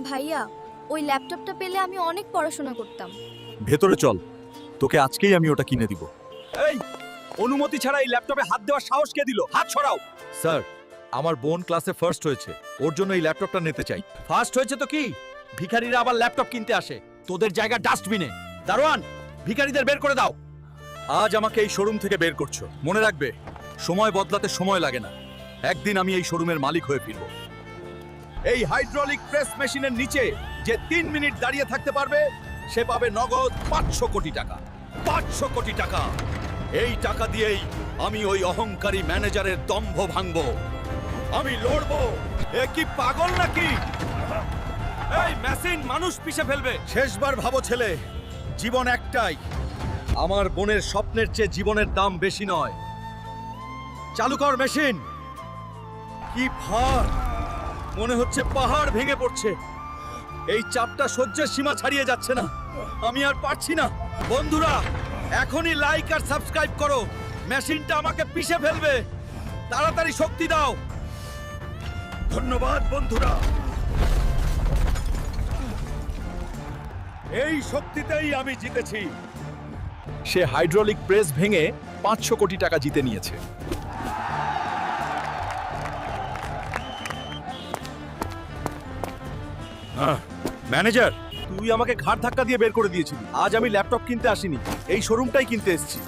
ভাইয়া ওই ল্যাপটপটা পেলে আমি অনেক পড়াশোনা করতাম। ভেতরে চল, তোকে আজকেই আমি ওটা কিনে দিব। এই অনুমতি ছাড়া এই ল্যাপটপে হাত দেওয়ার সাহস কে দিল? হাত সরাও। স্যার, আমার বোন ক্লাসে ফার্স্ট হয়েছে, ওর জন্য এই ল্যাপটপটা নিতে চাই। ফার্স্ট হয়েছে তো কি, ভিখারিরা আবার ল্যাপটপ কিনতে আসে, তোদের জায়গা ডাস্টবিনে। দারোয়ান, ভিখারিদের বের করে দাও। আজ আমাকে এই শোরুম থেকে বের করছো, মনে রাখবে সময় বদলাতে সময় লাগে না। একদিন আমি এই শোরুমের মালিক হয়ে ফিরব। এই হাইড্রোলিক প্রেস মেশিনের নিচে যে 3 মিনিট দাঁড়িয়ে থাকতে পারবে সে পাবে নগদ 500 কোটি টাকা। 500 কোটি টাকা। এই টাকা দিয়েই আমি ওই অহংকারী ম্যানেজারের দম্ভ ভাঙবো। আমি লড়বো। এ কি পাগল নাকি? এই মেশিন মানুষ পিষে ফেলবে। শেষবার ভাবো ছেলে, জীবন একটাই। আমার বোনের স্বপ্নের চেয়ে জীবনের দাম বেশি নয়। চালু কর মেশিন। কি ভার, মনে হচ্ছে পাহাড় ভেঙে পড়ছে। এই চাপটা সহ্যের সীমা ছাড়িয়ে যাচ্ছে না, আমি আর পারছি না। বন্ধুরা, এখনই লাইক আর সাবস্ক্রাইব করো, মেশিনটা আমাকে পিষে ফেলবে। তাড়াতাড়ি শক্তি দাও। ধন্যবাদ বন্ধুরা। এই শক্তিতেই আমি জিতেছি। সে হাইড্রোলিক প্রেস ভেঙে 500 কোটি টাকা জিতে নিয়েছে। ম্যানেজার, তুই আমাকে ঘাড় ধাক্কা দিয়ে বের করে দিয়েছিলি। আজ আমি ল্যাপটপ কিনতে আসিনি, এই শোরুমটাই কিনতে এসেছি।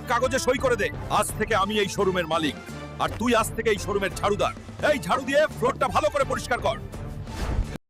কাগজে সই করে দে। আজ থেকে আমি এই শোরুমের মালিক, আর তুই আজ থেকে এই শোরুমের ঝাড়ুদার। এই ঝাড়ু দিয়ে ফ্লোরটা ভালো করে পরিষ্কার কর।